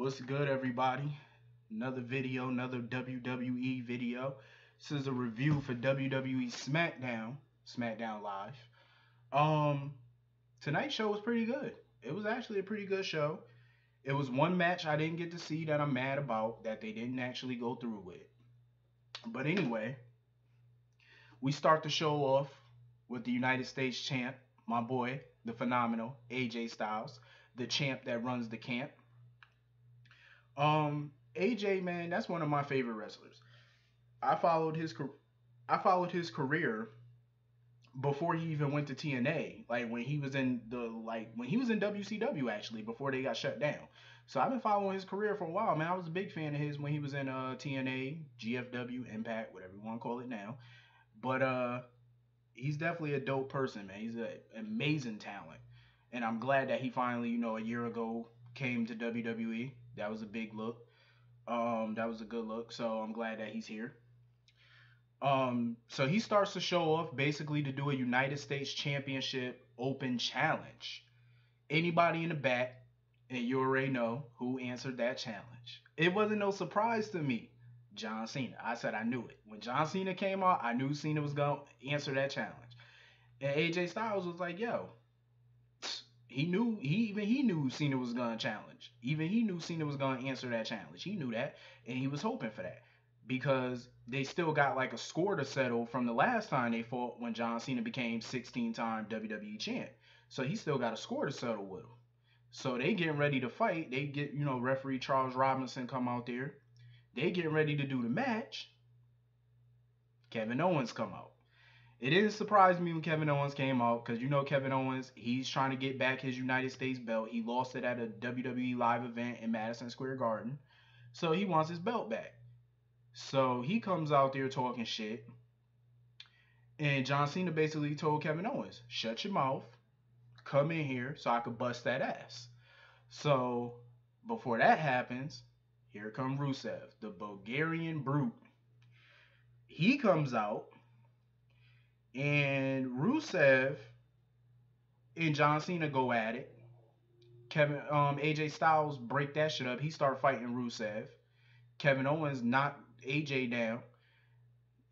What's good, everybody? Another video, another WWE video. This is a review for WWE Smackdown, Smackdown Live. Um, Tonight's show was pretty good. It was actually a pretty good show. It was one match I didn't get to see that I'm mad about that they didn't actually go through with. But anyway, we start the show off with the United States champ, my boy, the phenomenal AJ Styles, the champ that runs the camp. AJ, man, that's one of my favorite wrestlers. I followed his I followed his career before he even went to TNA. Like when he was in WCW actually before they got shut down. So I've been following his career for a while, man. I was a big fan of his when he was in TNA, GFW, Impact, whatever you want to call it now. But he's definitely a dope person, man. He's an amazing talent. And I'm glad that he finally, a year ago came to WWE. That was a big look. That was a good look. So I'm glad that he's here. So he starts to show off basically to do a United States Championship Open Challenge. Anybody in the back, and you already know who answered that challenge. It wasn't no surprise to me. John Cena. I said I knew it. When John Cena came out, I knew Cena was gonna answer that challenge. And AJ Styles was like, yo, he knew Cena was gonna challenge. Even he knew Cena was gonna answer that challenge. He knew that, and he was hoping for that because they still got like a score to settle from the last time they fought when John Cena became 16-time WWE champ. So he still got a score to settle with him. So they getting ready to fight. They get referee Charles Robinson come out there. They getting ready to do the match. Kevin Owens come out. It didn't surprise me when Kevin Owens came out because Kevin Owens, he's trying to get back his United States belt. He lost it at a WWE live event in Madison Square Garden. So he wants his belt back. So he comes out there talking shit. And John Cena basically told Kevin Owens, shut your mouth, come in here so I could bust that ass. So before that happens, here comes Rusev, the Bulgarian brute. He comes out and Rusev and John Cena go at it. AJ Styles break that shit up. He start fighting Rusev. Kevin Owens knocked AJ down,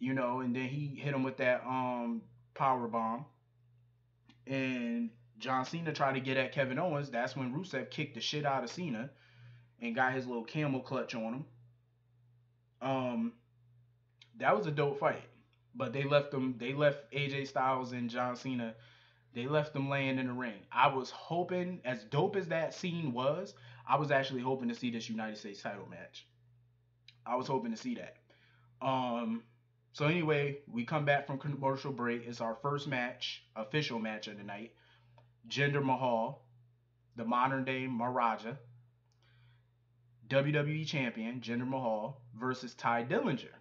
and then he hit him with that power bomb. And John Cena tried to get at Kevin Owens. That's when Rusev kicked the shit out of Cena and got his little camel clutch on him. Um, that was a dope fight. But they left AJ Styles and John Cena. They left them laying in the ring. I was hoping, as dope as that scene was, I was actually hoping to see this United States title match. I was hoping to see that. So anyway, we come back from commercial break. It's our first match, official match of the night. Jinder Mahal, the modern day Maharaja, WWE champion Jinder Mahal versus Ty Dillinger.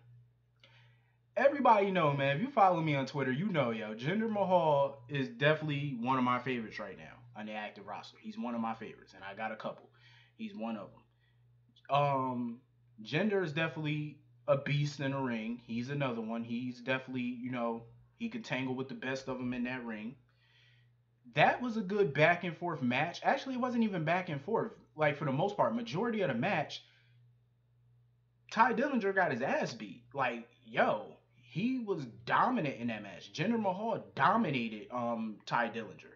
Everybody know, man. If you follow me on Twitter, Jinder Mahal is definitely one of my favorites right now on the active roster. He's one of my favorites, and I got a couple. He's one of them. Jinder is definitely a beast in the ring. He's another one. He's definitely, he can tangle with the best of them in that ring. That was a good back and forth match. Actually, it wasn't even back and forth. Like, for the most part, majority of the match, Ty Dillinger got his ass beat. Like, yo, he was dominant in that match. Jinder Mahal dominated Ty Dillinger.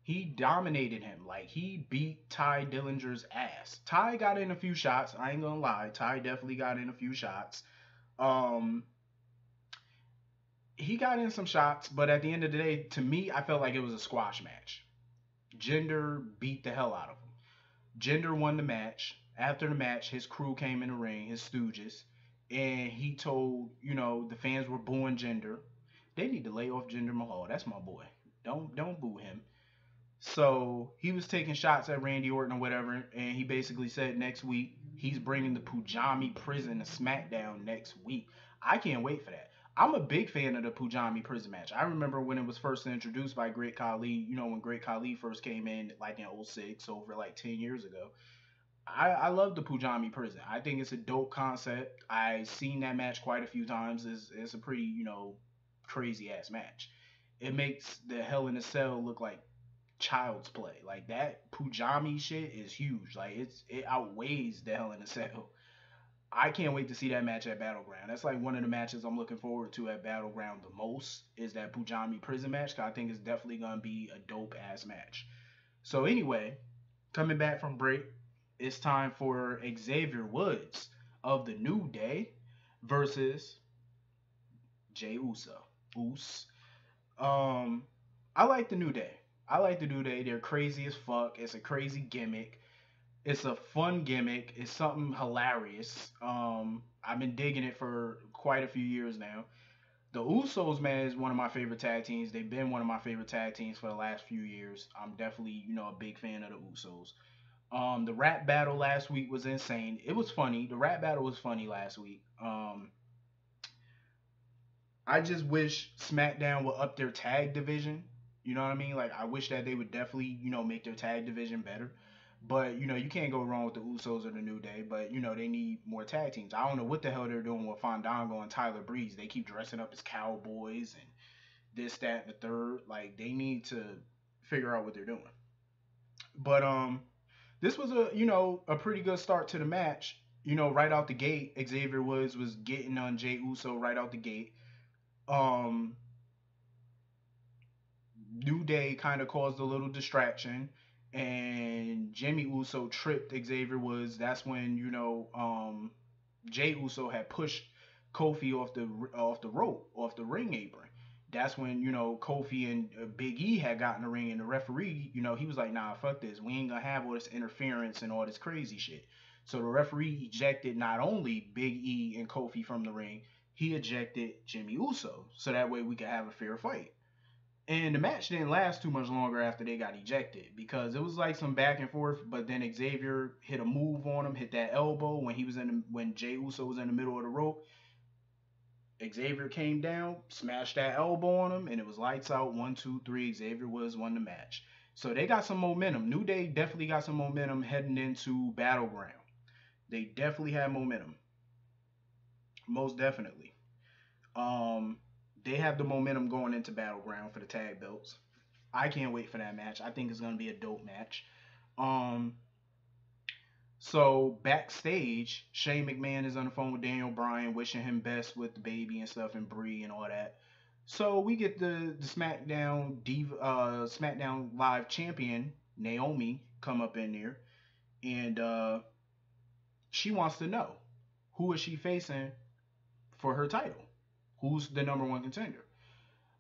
He dominated him. Like, he beat Ty Dillinger's ass. Ty got in a few shots. I ain't gonna lie. Ty definitely got in a few shots. He got in some shots, but at the end of the day, to me, I felt like it was a squash match. Jinder beat the hell out of him. Jinder won the match. After the match, his crew came in the ring, his stooges, and he told, the fans were booing Jinder. They need to lay off Jinder Mahal. That's my boy. Don't boo him. So he was taking shots at Randy Orton or whatever, and he basically said next week he's bringing the Pujami Prison to SmackDown next week. I can't wait for that. I'm a big fan of the Pujami Prison match. I remember when it was first introduced by Great Khali, when Great Khali first came in, like in 06, over like 10 years ago. I love the Pujami Prison. I think it's a dope concept. I've seen that match quite a few times. It's a pretty, crazy ass match. It makes the Hell in a Cell look like child's play. Like that Pujami shit is huge. Like it outweighs the Hell in a Cell. I can't wait to see that match at Battleground. That's like one of the matches I'm looking forward to at Battleground the most is that Pujami prison match. 'Cause I think it's definitely gonna be a dope ass match. So anyway, coming back from break, it's time for Xavier Woods of the New Day versus Jay Uso. Us. Um, I like the New Day. I like the New Day. They're crazy as fuck. It's a crazy gimmick. It's a fun gimmick. It's something hilarious. I've been digging it for quite a few years now. The Usos, man, is one of my favorite tag teams. They've been one of my favorite tag teams for the last few years. I'm definitely, a big fan of the Usos. The rap battle last week was insane. It was funny. The rap battle was funny last week. I just wish SmackDown would up their tag division. You know what I mean? Like I wish that they would definitely, make their tag division better. But you can't go wrong with the Usos or the New Day. But they need more tag teams. I don't know what the hell they're doing with Fandango and Tyler Breeze. They keep dressing up as cowboys and this, that, and the third. Like they need to figure out what they're doing. But this was a pretty good start to the match. Right out the gate, Xavier Woods was getting on Jey Uso right out the gate. Um, New Day kind of caused a little distraction, and Jimmy Uso tripped Xavier Woods. That's when Jay Uso had pushed Kofi off the rope, off the ring apron. That's when Kofi and Big E had gotten the ring, and the referee, he was like, "Nah, fuck this. We ain't gonna have all this interference and all this crazy shit." So the referee ejected not only Big E and Kofi from the ring, he ejected Jimmy Uso, so that way we could have a fair fight. And the match didn't last too much longer after they got ejected because it was like some back and forth. But then Xavier hit a move on him, hit that elbow when when Jey Uso was in the middle of the rope. Xavier came down, smashed that elbow on him, and it was lights out. 1, 2, 3. Xavier Woods won the match. So they got some momentum. New Day definitely got some momentum heading into Battleground. They definitely have momentum, most definitely. Um, they have the momentum going into Battleground for the tag belts. I can't wait for that match. I think it's gonna be a dope match. Um, so backstage, Shane McMahon is on the phone with Daniel Bryan, wishing him best with the baby and stuff, and Brie and all that. So we get the SmackDown Live champion Naomi come up in there, and she wants to know who is she facing for her title, who's the number one contender.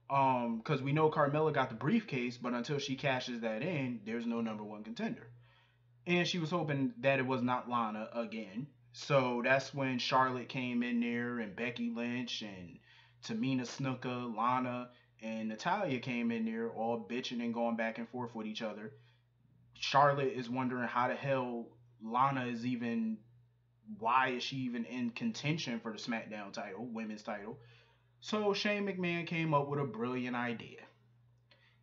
Because we know Carmella got the briefcase, but until she cashes that in, there's no number one contender. And she was hoping that it was not Lana again. So that's when Charlotte came in there, and Becky Lynch, and Tamina Snuka, Lana, and Natalia came in there, all bitching and going back and forth with each other. Charlotte is wondering how the hell Lana is even, why is she even in contention for the SmackDown title, women's title? So Shane McMahon came up with a brilliant idea.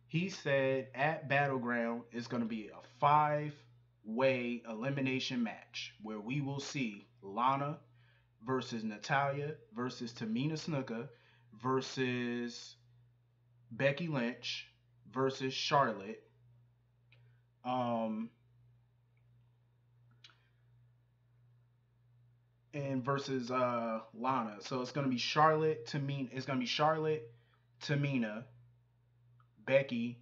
He said at Battleground it's going to be a five-way elimination match where we will see Lana versus Natalia versus Tamina Snuka versus Becky Lynch versus Charlotte, um, and versus Lana. So it's gonna be Charlotte, Tamina. It's gonna be Charlotte, Tamina, Becky,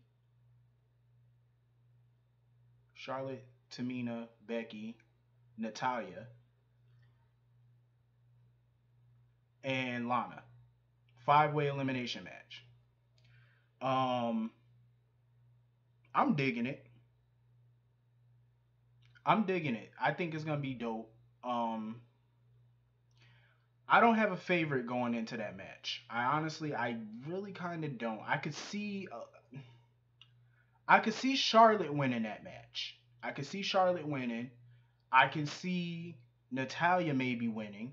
Charlotte, Tamina, Becky, Natalia, and Lana. Five-way elimination match. Um, I'm digging it. I'm digging it. I think it's gonna be dope. Um, I don't have a favorite going into that match. I really kind of don't. I could see Charlotte winning that match. I could see Charlotte winning. I can see Natalia maybe winning.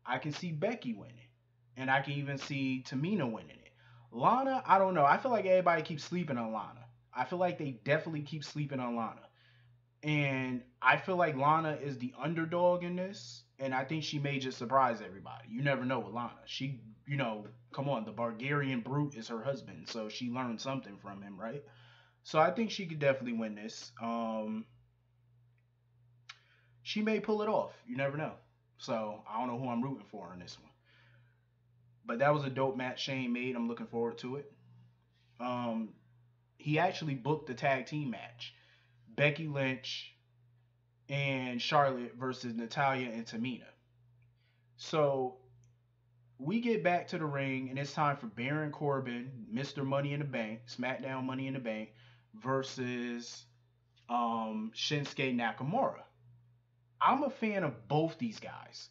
I can see Becky winning, and I can even see Tamina winning it. Lana, I don't know. I feel like everybody keeps sleeping on Lana. I feel like they definitely keep sleeping on Lana. And I feel like Lana is the underdog in this, and I think she may just surprise everybody. You never know with Lana. She, come on, the Bulgarian brute is her husband, so she learned something from him, right? So I think she could definitely win this. She may pull it off. You never know. So I don't know who I'm rooting for in this one. But that was a dope match Shane made. I'm looking forward to it. Um, he actually booked the tag team match. Becky Lynch and Charlotte versus Natalia and Tamina. So we get back to the ring, and it's time for Baron Corbin, Mr. Money in the Bank, SmackDown Money in the Bank, versus Shinsuke Nakamura. I'm a fan of both these guys.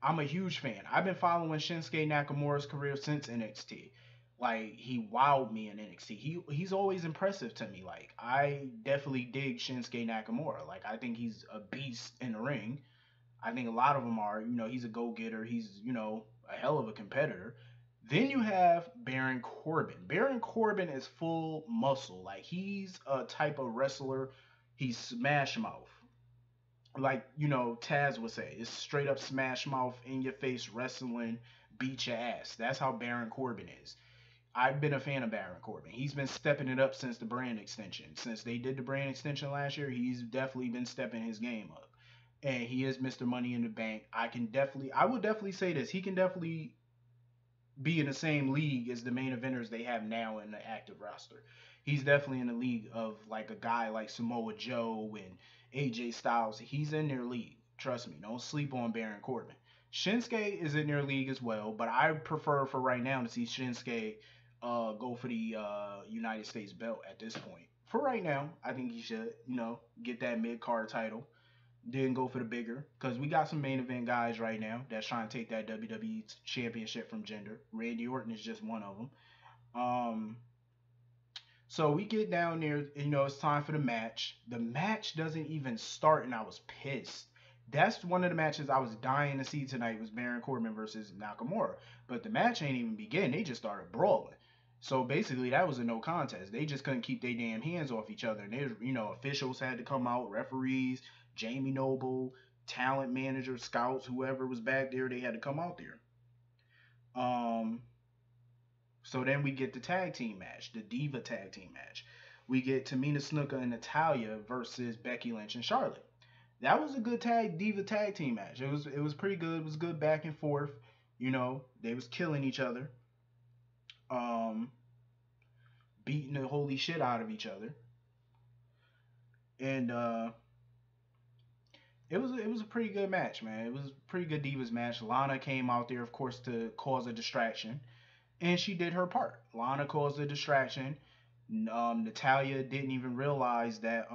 I'm a huge fan. I've been following Shinsuke Nakamura's career since NXT. Like he wowed me in NXT. He's always impressive to me. Like I definitely dig Shinsuke Nakamura. Like I think he's a beast in the ring. I think a lot of them are. He's a go getter. He's a hell of a competitor. Then you have Baron Corbin. Baron Corbin is full muscle. Like he's a type of wrestler. He's smash mouth. Like Taz would say, it's straight up smash mouth in your face wrestling, beat your ass. That's how Baron Corbin is. I've been a fan of Baron Corbin. He's been stepping it up since the brand extension. Since they did the brand extension last year, he's definitely been stepping his game up. And he is Mr. Money in the Bank. I would definitely say this. He can definitely be in the same league as the main eventers they have now in the active roster. He's definitely in the league of like a guy like Samoa Joe and AJ Styles. He's in their league. Trust me. Don't sleep on Baron Corbin. Shinsuke is in their league as well, but I prefer for right now to see Shinsuke go for the United States belt at this point. For right now, I think he should, get that mid card title, then go for the bigger. Because we got some main event guys right now that's trying to take that WWE championship from Gender. Randy Orton is just one of them. Um, so we get down there, it's time for the match. The match doesn't even start, and I was pissed. That's one of the matches I was dying to see tonight was Baron Corbin versus Nakamura. But the match ain't even begin. They just started brawling. So basically, that was a no contest. They just couldn't keep their damn hands off each other. And officials had to come out, referees, Jamie Noble, talent managers, scouts, whoever was back there, they had to come out there. Um, so then we get the tag team match, the Diva tag team match. We get Tamina Snuka and Natalia versus Becky Lynch and Charlotte. That was a good Diva tag team match. It was pretty good. It was good back and forth. They was killing each other, um, beating the holy shit out of each other, and it was a pretty good match, man. It was a pretty good Divas match. Lana came out there, of course, to cause a distraction, and she did her part. Lana caused a distraction. Natalia didn't even realize that.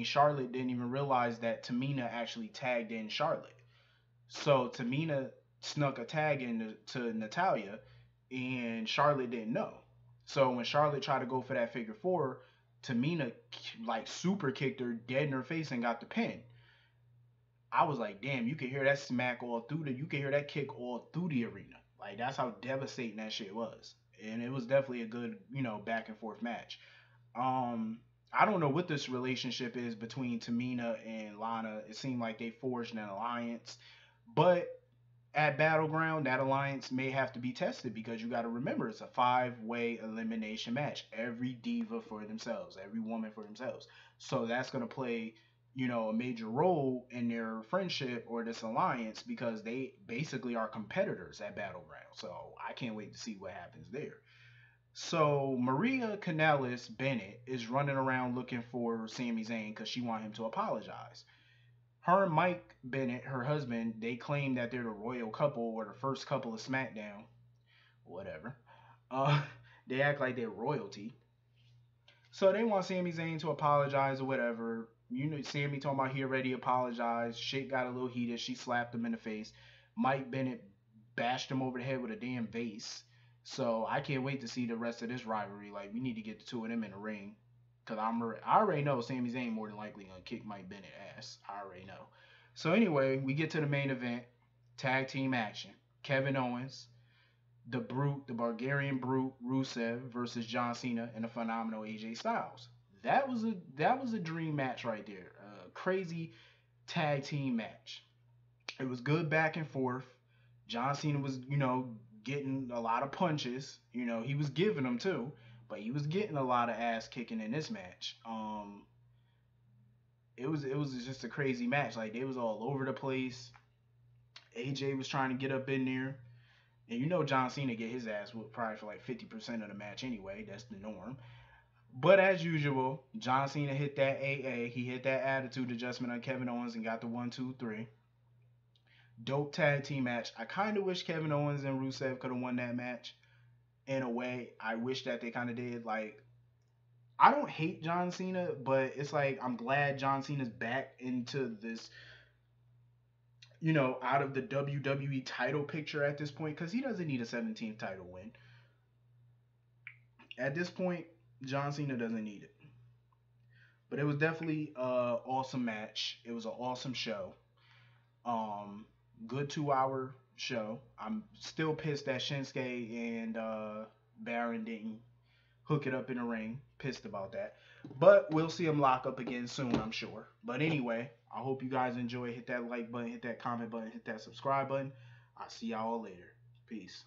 Charlotte didn't even realize that Tamina actually tagged in Charlotte. So Tamina snuck a tag in to Natalia, and Charlotte didn't know. So when Charlotte tried to go for that figure four, Tamina like super kicked her dead in her face and got the pin. I was like, damn, you can hear that smack all through you can hear that kick all through the arena. Like that's how devastating that shit was. And it was definitely a good, back and forth match. Um, I don't know what this relationship is between Tamina and Lana. It seemed like they forged an alliance, but at Battleground, that alliance may have to be tested because you got to remember it's a five-way elimination match. Every diva for themselves, every woman for themselves. So that's going to play, a major role in their friendship or this alliance because they basically are competitors at Battleground. So I can't wait to see what happens there. So Maria Kanellis Bennett is running around looking for Sami Zayn because she want him to apologize. Her and Mike Bennett, her husband, they claim that they're the royal couple or the first couple of SmackDown. Whatever. Uh, they act like they're royalty. So they want Sami Zayn to apologize or whatever. Sami talking about he already apologized. Shit got a little heated. She slapped him in the face. Mike Bennett bashed him over the head with a damn vase. So I can't wait to see the rest of this rivalry. Like we need to get the two of them in the ring. Cause I already know Sami Zayn more than likely gonna kick Mike Bennett ass. I already know. So anyway, we get to the main event, tag team action. Kevin Owens, the Brute, the Bulgarian Brute, Rusev versus John Cena and the phenomenal AJ Styles. That was a dream match right there. A crazy tag team match. It was good back and forth. John Cena was, getting a lot of punches. He was giving them too, but he was getting a lot of ass kicking in this match. It was just a crazy match. Like they was all over the place. AJ was trying to get up in there. And you know John Cena get his ass whooped probably for like 50% of the match anyway. That's the norm. But as usual, John Cena hit that AA. He hit that attitude adjustment on Kevin Owens and got the 1, 2, 3. Dope tag team match. I kind of wish Kevin Owens and Rusev could have won that match. In a way, I wish that they kind of did. Like, I don't hate John Cena, but it's like I'm glad John Cena's back into this, out of the WWE title picture at this point because he doesn't need a 17th title win. At this point, John Cena doesn't need it. But it was definitely a awesome match. It was an awesome show. Um, Good 2 hour show. I'm still pissed that Shinsuke and Baron didn't hook it up in the ring. Pissed about that. But we'll see them lock up again soon, I'm sure. But anyway, I hope you guys enjoy. Hit that like button, hit that comment button, hit that subscribe button. I'll see y'all later. Peace.